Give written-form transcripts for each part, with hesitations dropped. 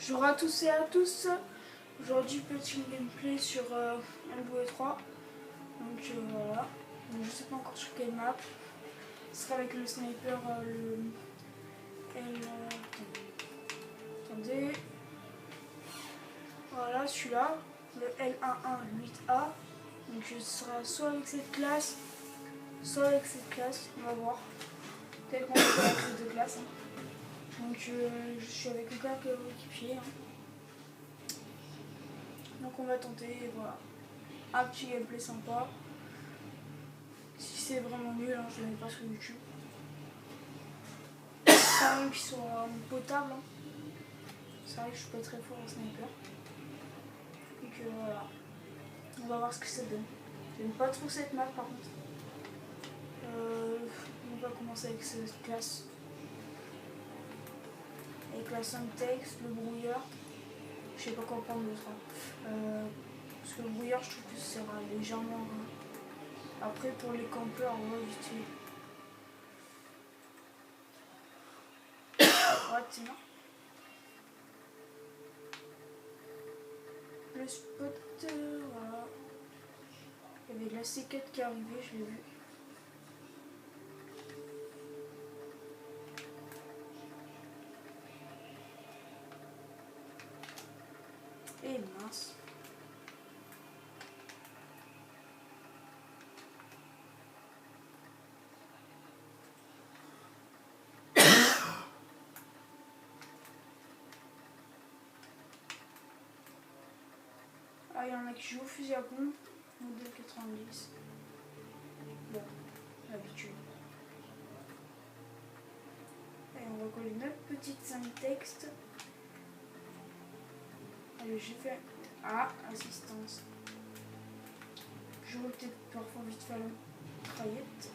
Bonjour à tous et à tous. Aujourd'hui, petit gameplay sur Hellboy 3. Donc voilà. Donc, je sais pas encore sur quelle map. Ce sera avec le sniper, le L. Attendez. Voilà, celui-là. Le L118A. Donc je serai soit avec cette classe, soit avec cette classe. On va voir. Peut-être qu'on va faire avec les deux classes. Hein. Donc je suis avec le gars équipier. Hein. Donc on va tenter, et voilà. Un petit gameplay sympa. Si c'est vraiment nul, hein, je ne le mets pas sur YouTube. Quand même qu'ils sont potables. Hein. C'est vrai que je suis pas très fort en sniper. Donc voilà. On va voir ce que ça donne. J'aime pas trop cette map par contre. On va commencer avec cette classe. Avec la syntaxe, le brouillard. Je sais pas quoi prendre l'autre. Parce que le brouillard, je trouve que ça sert légèrement. Après, pour les campeurs, on va vite fait. Ouais, le spot, voilà. Il y avait de la C4 qui arrivait, je l'ai vu. Et mince. Ah, il y en a qui jouent au fusil à pompe, modèle 90. Bon, l'habitude. Et on va coller notre petite syntaxe. Allez, j'ai fait assistance. J'aurais peut-être parfois vite fait la mitraillette.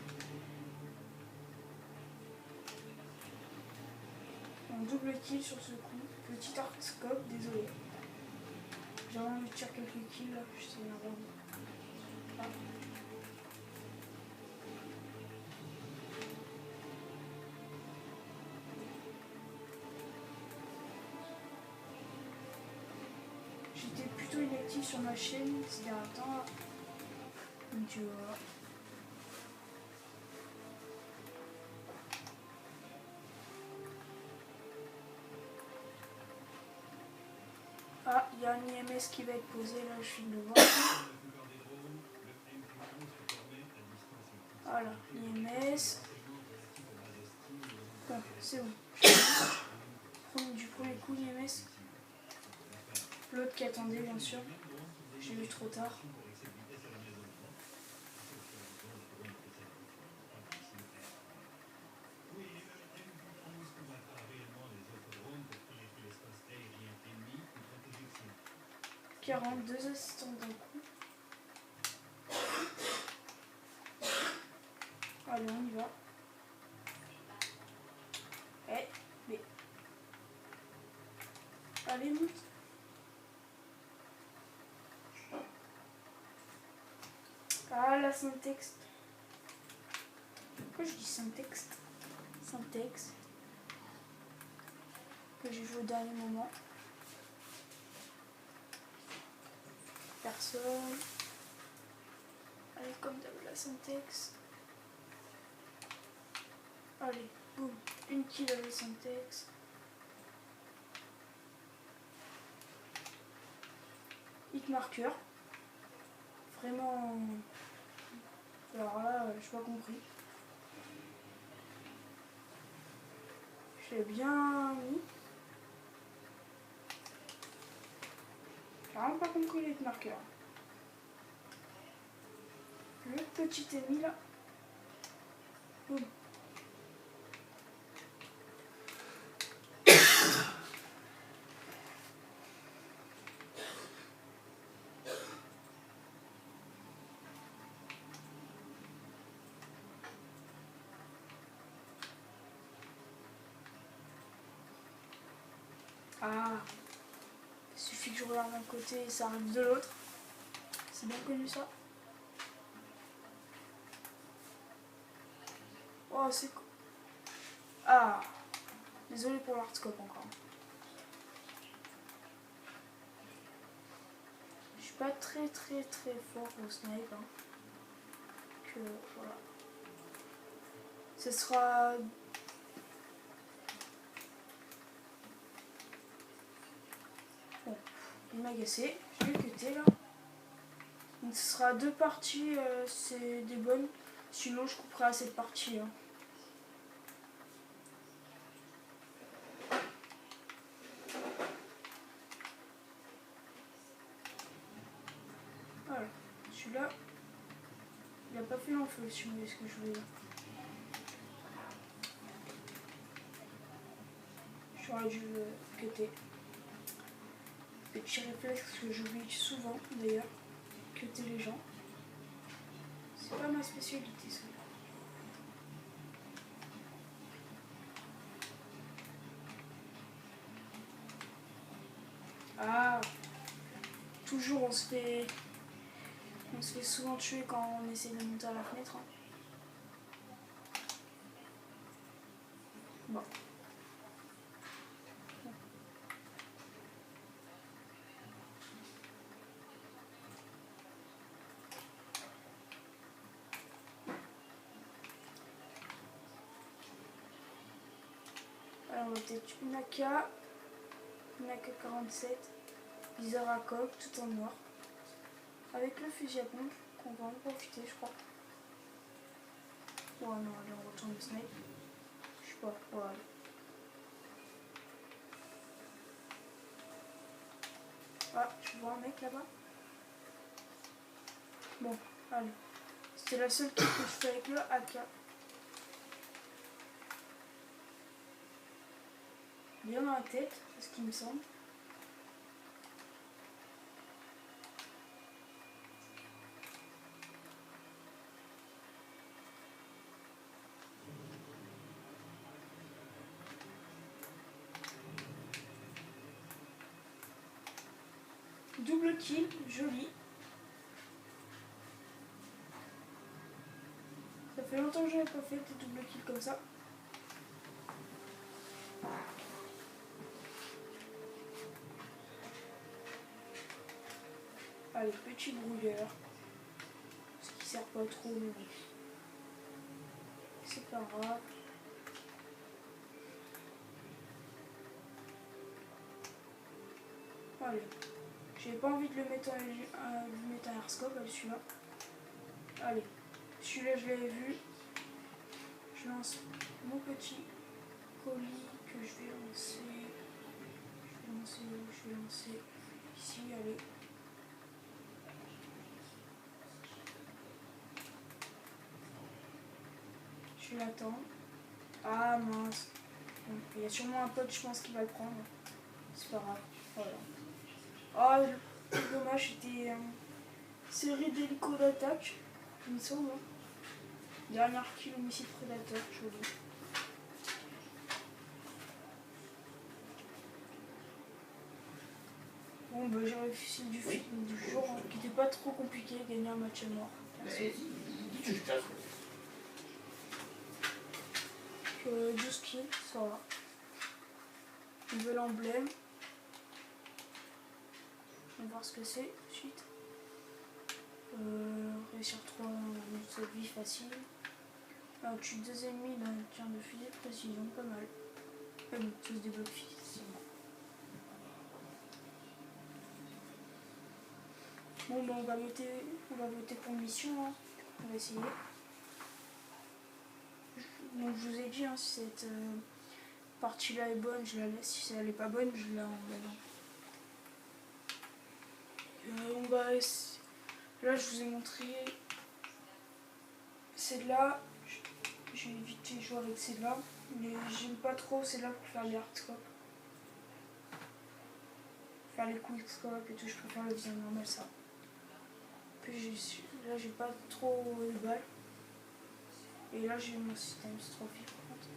Un double kill sur ce coup. Petit artscope, désolé. J'ai envie de tirer quelques kills là, je sais pas. Ah. J'étais plutôt inactif sur ma chaîne ces derniers temps. Donc tu vois. Ah, il y a un IMS qui va être posé là, je viens de le voir. Voilà, l'IMS. Bon, c'est bon. Prendre du premier coup l'IMS. L'autre qui attendait, bien sûr. J'ai vu trop tard. Deux assistants d'un coup. Allez, on y va. Mais. Allez, monte. Ah, la syntaxe. Pourquoi je dis syntaxe? Syntaxe. Que j'ai joué au dernier moment. Personne. Allez, comme d'hab, la syntaxe. Allez, boum. Une kill avec syntaxe. Hit marqueur. Vraiment. Alors là, je n'ai pas compris. Je l'ai bien mis. J'ai vraiment pas compris les hit marqueurs. Le petit ennemi là. Boum. Ah, il suffit que je regarde d'un côté et ça arrive de l'autre. C'est bien connu ça. Oh, c'est cool. Ah, désolé pour l'artscope encore. pas très fort au snipe. Hein. Que voilà. Ce sera. Bon, il m'a agacé. Je vais le cutter là. Donc ce sera 2 parties, c'est des bonnes. Sinon je couperai à cette partie. Hein. Voilà. Celui-là, il n'a pas fait long feu si vous voyez ce que je veux dire. J'aurais dû le cutter. Petit réflexe que j'oublie souvent d'ailleurs, cutter les gens. C'est pas ma spécialité ça. Ah, toujours on se fait souvent tuer quand on essaie de monter à la fenêtre. Hein. Bon. Alors on va peut-être une AK-47, viseur à coque, tout en noir. Avec le fusil à pompe, qu'on va en profiter je crois. Oh non, allez on retourne le snipe. Je sais pas, voilà. Ah, je vois un mec là-bas. Bon, allez. C'était la seule truc que je fais avec le AK. Bien dans la tête, c'est ce qui me semble. Double kill, joli. Ça fait longtemps que j'avais pas fait des double kills comme ça. Allez, petit brouilleur. Ce qui sert pas trop, mais bon. C'est pas grave. Allez. J'ai pas envie de le mettre en airscope, celui-là. Allez. Celui-là, je l'avais vu. Je lance mon petit colis que je vais lancer. Je vais lancer ici, allez. Je l'attends. Ah mince. Bon, il y a sûrement un pote, je pense, qui va le prendre. C'est pas grave. Voilà. Ah, le dommage, c'était série d'hélico d'attaque. Il me semble. Hein. Dernière kill homicide prédateur, joli. Bon, bah, j'ai réussi du film du jour, hein, qui n'était pas trop compliqué, gagner un match à mort. Merci. 12 kills, ça va. Nouvel emblème. On va voir ce que c'est ensuite. Réussir 3 de vie facile. Alors, tue 2 ennemis d'un tir de fusil de précision, pas mal. Bon, tous des blocs facilement. Bon, bah, on va voter pour mission. Hein. On va essayer. Donc, je vous ai dit, hein, si cette partie-là est bonne, je la laisse. Si elle n'est pas bonne, je la enlève. On va essayer. Là, je vous ai montré celle-là. J'ai évité de jouer avec celle-là. Mais j'aime pas trop celle-là pour faire les hardscopes. Faire les quickscopes et tout, je préfère le viseur normal, ça. Puis là, j'ai pas trop de balles. Et là, j'ai mon système strophique par contre.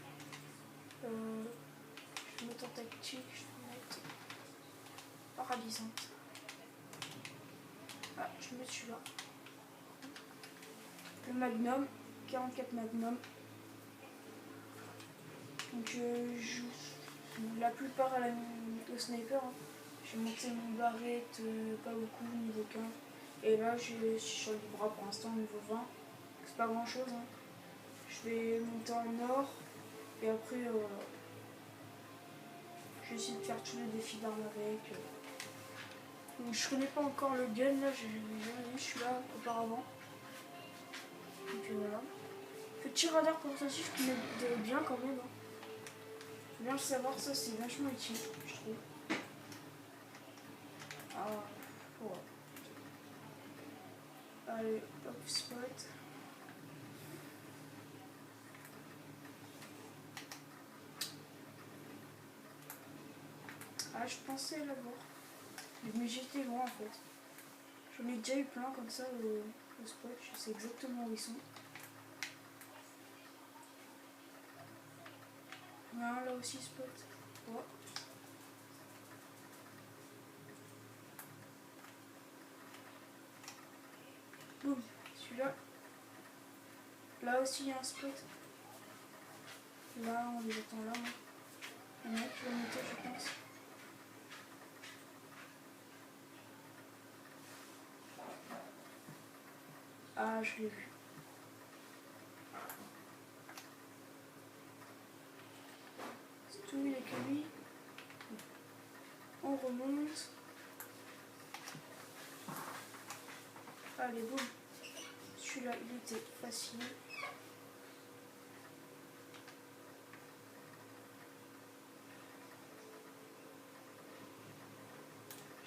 Je vais mettre en tactique, je vais mettre paralysante. Ah, je vais mettre celui-là. Le Magnum, 44 Magnum. Donc je joue la plupart au sniper. Hein. J'ai monté mon barrette, pas beaucoup, niveau 15. Et là, je suis sur le bras pour l'instant, niveau 20. C'est pas grand chose. Hein. Je vais monter en or. Et après, je vais essayer de faire tous les défis d'armes avec. Donc, je connais pas encore le gun, là, j'ai jamais vu celui-là auparavant. Donc voilà. Petit radar portatif qui m'aide bien quand même. Hein. Faut bien le savoir, ça c'est vachement utile, je trouve. Ah, ouais. Allez, hop, spot. Ah, je pensais l'avoir. Mais j'étais loin en fait. J'en ai déjà eu plein comme ça au spot, je sais exactement où ils sont. Il y en a un là aussi, spot. Ouais. Boum, celui-là. Là aussi, il y a un spot. Là, on les attend là. Il y en a qui va monter, je pense. Ah, je l'ai vu. C'est tout, il n'y a que lui. On remonte. Allez, boum. Celui-là, il était facile.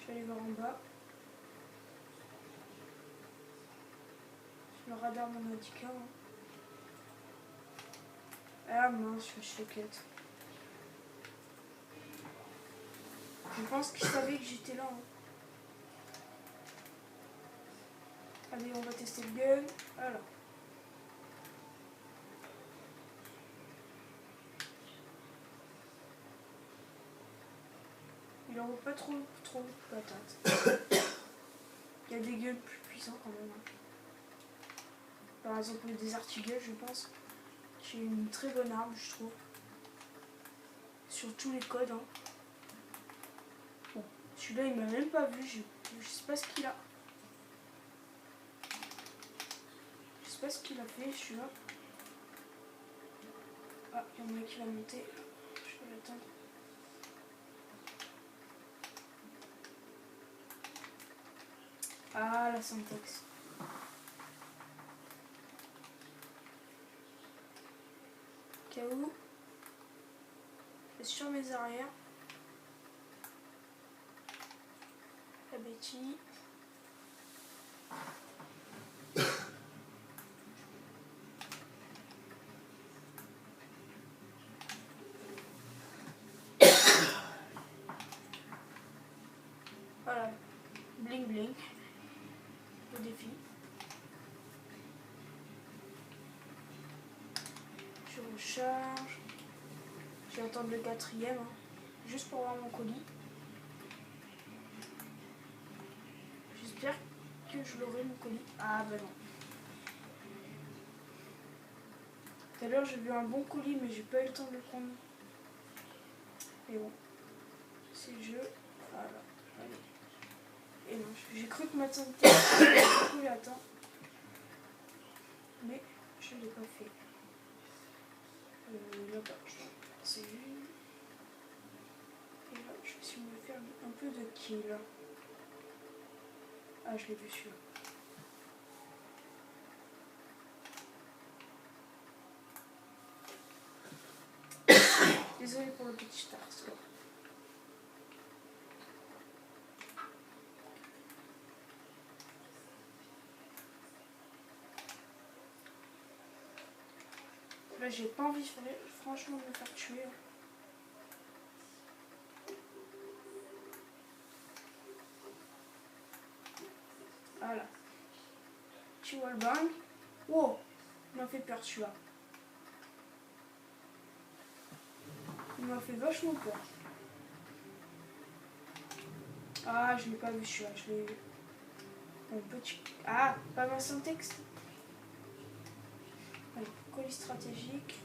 Je vais aller voir en bas. Le radar m'en a dit qu'un. Hein. Ah mince, je me suis fait cut. Je pense qu'il savait que j'étais là. Hein. Allez, on va tester le gun. Alors. Il en vaut pas trop patate. Il y a des guns plus puissants quand même. Hein. Par exemple, le Desert Eagle, je pense. J'ai une très bonne arme, je trouve. Sur tous les codes. Hein. Bon, celui-là, il m'a même pas vu. Je sais pas ce qu'il a. Je sais pas ce qu'il a fait, celui-là. Ah, il y en a un qui va monter. Je vais l'attendre. Ah, la syntaxe. KO. Sur mes arrières. La Betty. Voilà. Bling bling. Le défi. Je recharge. Je vais attendre le 4e. Hein, juste pour avoir mon colis. J'espère que je l'aurai mon colis. Ah bah non. Tout à l'heure j'ai vu un bon colis mais j'ai pas eu le temps de le prendre. Mais bon. C'est le jeu. Voilà. Allez. Et non, j'ai cru que ma tante était attends. Mais je ne l'ai pas fait. Là-bas, c'est une. Et là, je vais essayer de me faire un peu de kill. Ah, je l'ai vu celui-là. Désolée pour le petit start score. Là, j'ai pas envie, franchement, de me faire tuer. Voilà. Tu vois le bang. Wow, il m'a fait peur celui-là. Il m'a fait vachement peur. Ah, je l'ai pas vu celui-là, je l'ai vu. Mon petit. Ah, pas ma syntaxe. Allez, colis stratégique.